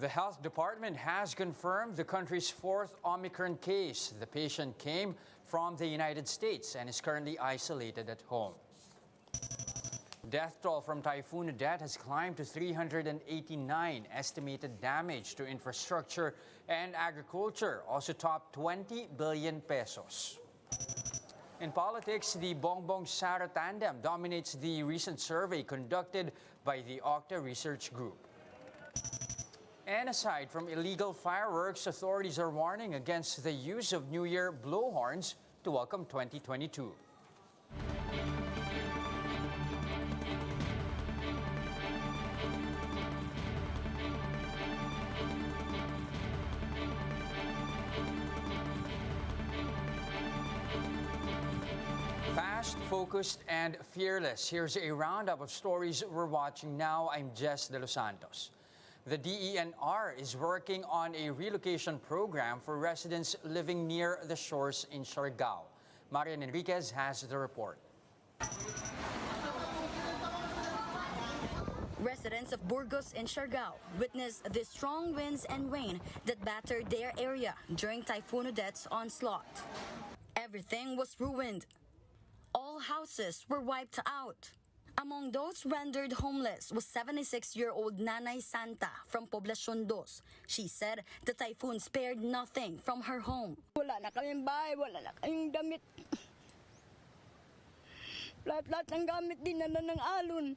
The health department has confirmed the country's fourth Omicron case. The patient came from the United States and is currently isolated at home. Death toll from Typhoon Odette has climbed to 389. Estimated damage to infrastructure and agriculture also topped 20 billion pesos. In politics, the Bongbong-Sara tandem dominates the recent survey conducted by the OCTA research group. And aside from illegal fireworks, authorities are warning against the use of New Year blowhorns to welcome 2022. Fast, focused, and fearless. Here's a roundup of stories we're watching now. I'm Jess De Los Santos. The DENR is working on a relocation program for residents living near the shores in Siargao. Marian Enriquez has the report. Residents of Burgos and Siargao witnessed the strong winds and rain that battered their area during Typhoon Odette's onslaught. Everything was ruined. All houses were wiped out. Among those rendered homeless was 76-year-old Nanay Santa from Poblacion 2. She said the typhoon spared nothing from her home. Wala na kaming bahay, wala na kaming damit. Lahat ng gamit din na ng alon.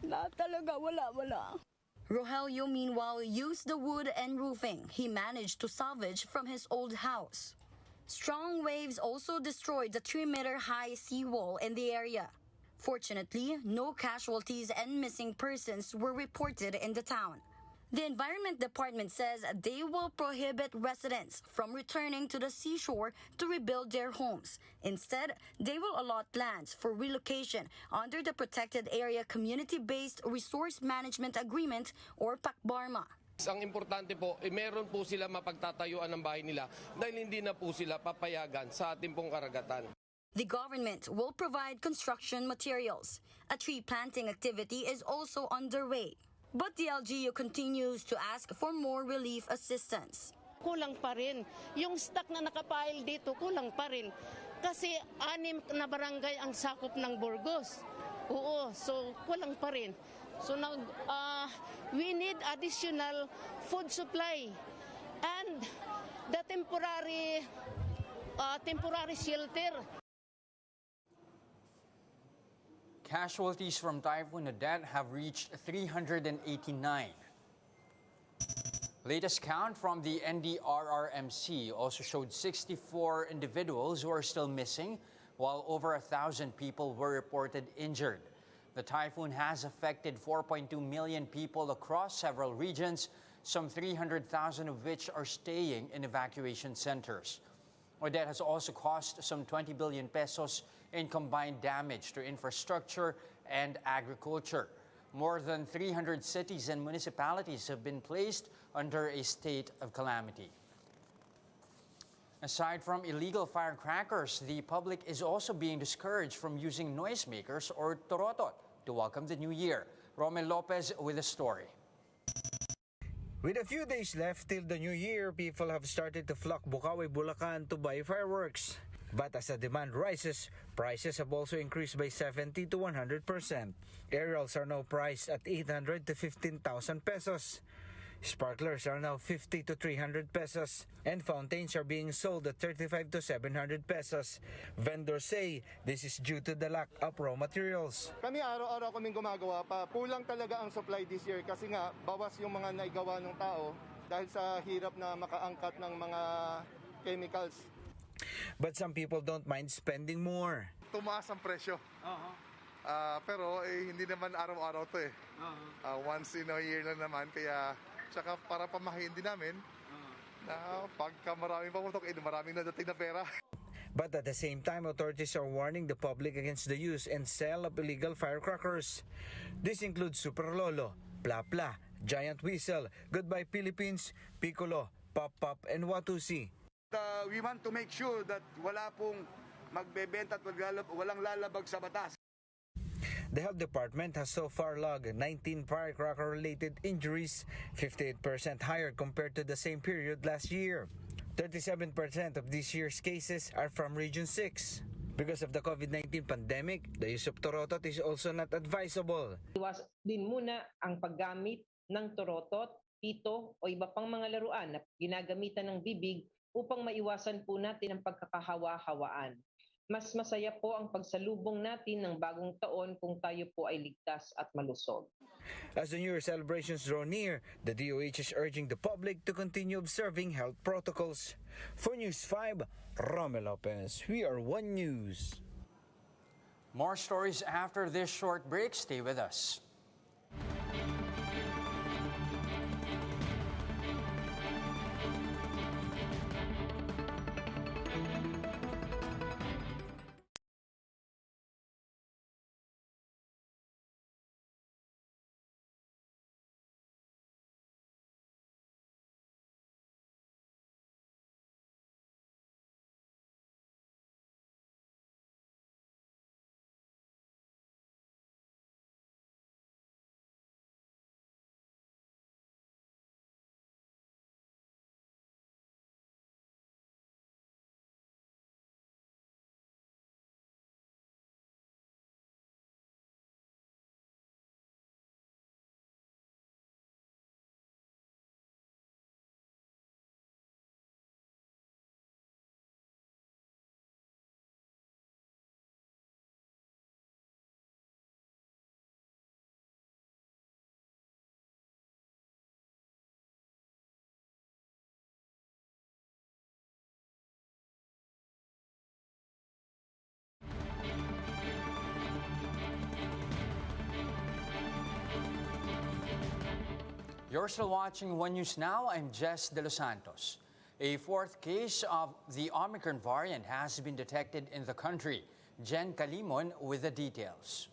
Lahat talaga, wala. Rogelio, meanwhile, used the wood and roofing he managed to salvage from his old house. Strong waves also destroyed the 3-meter-high seawall in the area. Fortunately, no casualties and missing persons were reported in the town. The Environment Department says they will prohibit residents from returning to the seashore to rebuild their homes. Instead, they will allot lands for relocation under the Protected Area Community-Based Resource Management Agreement or PACBARMA. Ang importante po, meron po sila mapagtatayuan ng bahay nila dahil hindi na po sila papayagan sa ating pong karagatan. The government will provide construction materials. A tree planting activity is also underway. But the LGU continues to ask for more relief assistance. Kulang pa rin. Yung stock na nakapile dito, kulang pa rin. Kasi 6 na barangay ang sakop ng Burgos. Oo, so kulang pa rin. So now, we need additional food supply and the temporary shelter. Casualties from Typhoon Odette have reached 389. Latest count from the NDRRMC also showed 64 individuals who are still missing, while over 1,000 people were reported injured. The typhoon has affected 4.2 million people across several regions, some 300,000 of which are staying in evacuation centers. Odette has also cost some 20 billion pesos in combined damage to infrastructure and agriculture. More than 300 cities and municipalities have been placed under a state of calamity. Aside from illegal firecrackers, the public is also being discouraged from using noisemakers or torotot to welcome the new year. Romel Lopez with the story. With a few days left till the new year, people have started to flock Bukawi, Bulacan to buy fireworks. But as the demand rises, prices have also increased by 70 to 100%. Aerials are now priced at 800 to 15,000 pesos. Sparklers are now 50 to 300 pesos, and fountains are being sold at 35 to 700 pesos. Vendors say this is due to the lack of raw materials. Kami araw-araw kaming gumagawa pa. Kulang talaga ang supply this year kasi nga bawas yung mga naigawa ng tao dahil sa hirap na makaangkat ng mga chemicals. But some people don't mind spending more. Tumaas ang presyo. Pero hindi naman araw-araw to eh. Once in a year lang naman, kaya tsaka para pamahain din namin na pagka maraming pamutok, maraming nadating na pera. But at the same time, authorities are warning the public against the use and sale of illegal firecrackers. This includes Super Lolo, Pla-Pla, Giant Whistle, Goodbye Philippines, Piccolo, Pop-Pop, and Watusi. We want to make sure that wala pong magbebenta at walang lalabag sa batas. The health department has so far logged 19 firecracker-related injuries, 58% higher compared to the same period last year. 37% of this year's cases are from Region 6. Because of the COVID-19 pandemic, the use of torotot is also not advisable. Iwas din muna ang paggamit ng torotot, pito o iba pang mga laruan na ginagamitan ng bibig upang maiwasan po natin ang pagkakahawa-hawaan. Mas masaya po ang pagsalubong natin ng bagong taon kung tayo po ay ligtas at malusog. As the New Year celebrations draw near, the DOH is urging the public to continue observing health protocols. For News 5, Romel Lopez, we are One News. More stories after this short break. Stay with us. You're still watching One News Now. I'm Jess De Los Santos. A fourth case of the Omicron variant has been detected in the country. Jen Calimon with the details.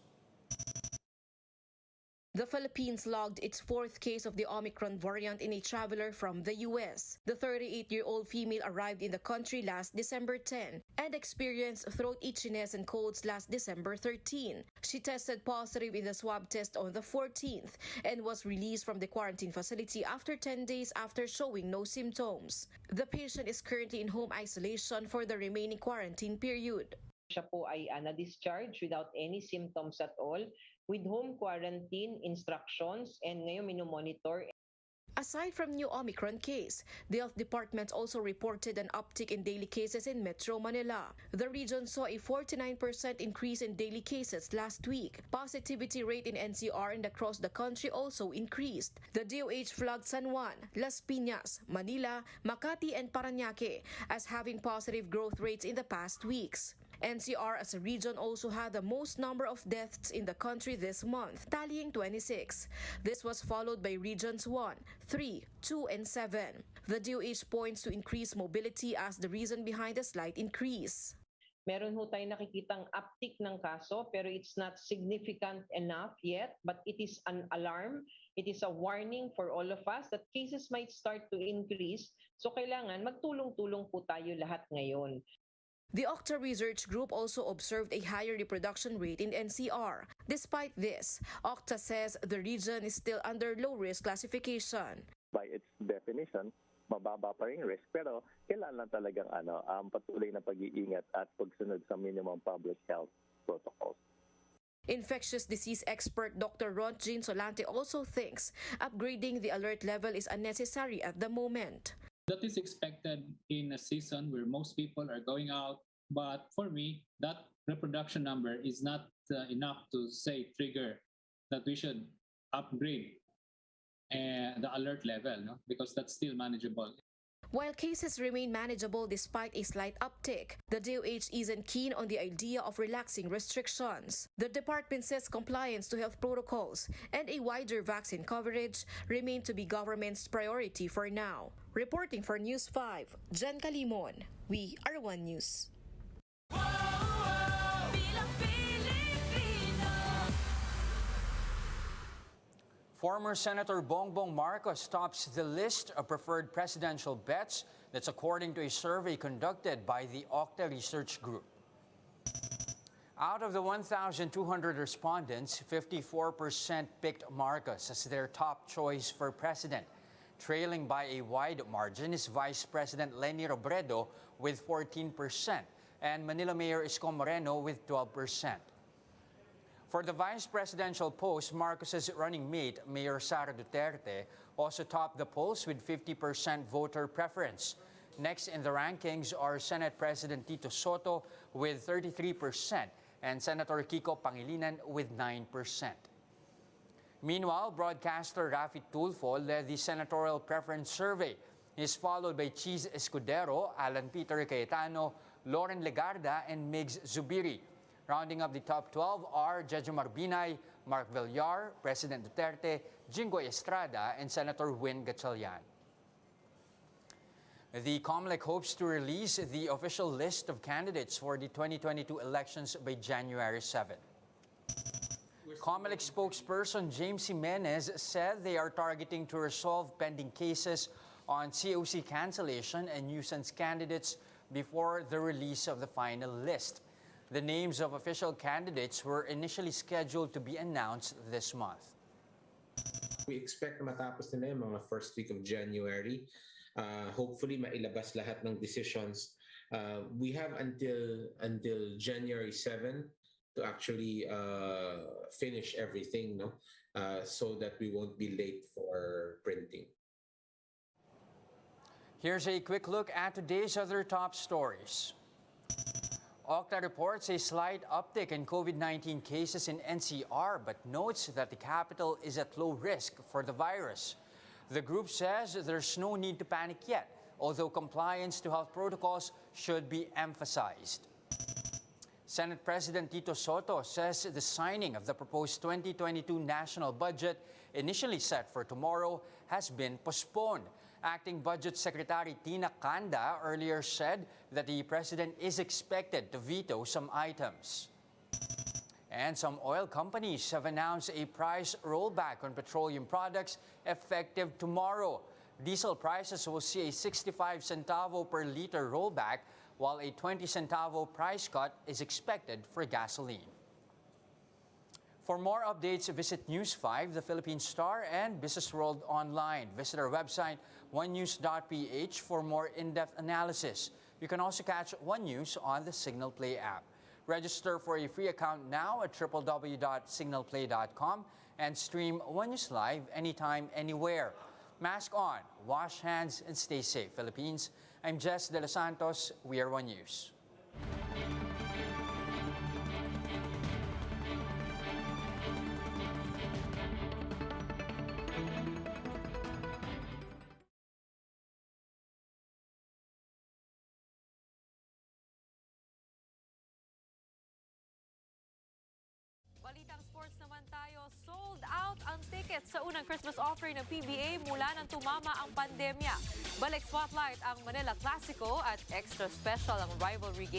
The Philippines logged its fourth case of the Omicron variant in a traveler from the U.S. The 38-year-old female arrived in the country last December 10 and experienced throat itchiness and colds last December 13. She tested positive in the swab test on the 14th and was released from the quarantine facility after 10 days after showing no symptoms. The patient is currently in home isolation for the remaining quarantine period. Siya po ay na-discharge without any symptoms at all, with home quarantine instructions, and ngayon minomonitor. Aside from new Omicron case, the health department also reported an uptick in daily cases in Metro Manila. The region saw a 49% increase in daily cases last week. Positivity rate in NCR and across the country also increased. The DOH flagged San Juan, Las Piñas, Manila, Makati, and Parañaque as having positive growth rates in the past weeks. NCR as a region also had the most number of deaths in the country this month, tallying 26. This was followed by regions 1, 3, 2, and 7. The DOH points to increased mobility as the reason behind the slight increase. Meron ho tayong nakikitang uptick ng kaso pero it's not significant enough yet, but it is an alarm. It is a warning for all of us that cases might start to increase. So kailangan magtulong-tulong po tayo lahat ngayon. The OCTA research group also observed a higher reproduction rate in NCR. Despite this, OCTA says the region is still under low-risk classification. By its definition, mababa pa rin risk pero kailangan talagang patuloy na pag-iingat at pagsunod sa minimum public health protocols. Infectious disease expert Dr. Ron Jean Solante also thinks upgrading the alert level is unnecessary at the moment. That is expected in a season where most people are going out. But for me, that reproduction number is not enough to say trigger that we should upgrade the alert level, no? Because that's still manageable. While cases remain manageable despite a slight uptick, the DOH isn't keen on the idea of relaxing restrictions. The department says compliance to health protocols and a wider vaccine coverage remain to be government's priority for now. Reporting for News 5, Jen Calimon. We are One News. Former Senator Bongbong Marcos tops the list of preferred presidential bets. That's according to a survey conducted by the OCTA Research Group. Out of the 1,200 respondents, 54% picked Marcos as their top choice for president. Trailing by a wide margin is Vice President Leni Robredo with 14% and Manila Mayor Isko Moreno with 12%. For the vice presidential post, Marcos's running mate, Mayor Sara Duterte, also topped the polls with 50% voter preference. Next in the rankings are Senate President Tito Soto with 33% and Senator Kiko Pangilinan with 9%. Meanwhile, broadcaster Rafi Tulfo led the senatorial preference survey. He is followed by Cheese Escudero, Alan Peter Cayetano, Lauren Legarda, and Migs Zubiri. Rounding up the top 12 are Jejomar Binay, Mark Villar, President Duterte, Jinggoy Estrada, and Senator Win Gatchalian. The COMELEC hopes to release the official list of candidates for the 2022 elections by January 7. COMELEC spokesperson James Jimenez said they are targeting to resolve pending cases on COC cancellation and nuisance candidates before the release of the final list. The names of official candidates were initially scheduled to be announced this month. We expect na matapos nila yung mga first week of January. Hopefully, mailabas lahat ng decisions. We have until January 7 to actually finish everything, no? So that we won't be late for printing. Here's a quick look at today's other top stories. OCTA reports a slight uptick in COVID-19 cases in NCR, but notes that the capital is at low risk for the virus. The group says there's no need to panic yet, although compliance to health protocols should be emphasized. Senate President Tito Soto says the signing of the proposed 2022 national budget, initially set for tomorrow, has been postponed. Acting Budget Secretary Tina Canda earlier said that the president is expected to veto some items. And some oil companies have announced a price rollback on petroleum products effective tomorrow. Diesel prices will see a 65 centavo per liter rollback, while a 20 centavo price cut is expected for gasoline. For more updates, visit News 5, The Philippine Star, and Business World Online. Visit our website, onenews.ph, for more in-depth analysis. You can also catch One News on the Signal Play app. Register for a free account now at www.signalplay.com and stream One News Live anytime, anywhere. Mask on, wash hands, and stay safe, Philippines. I'm Jess De Los Santos. We are One News. Balitang sports naman tayo, sold out ang tickets sa unang Christmas offering ng PBA mula nang tumama ang pandemya. Balik spotlight ang Manila Clasico at extra special ang rivalry game.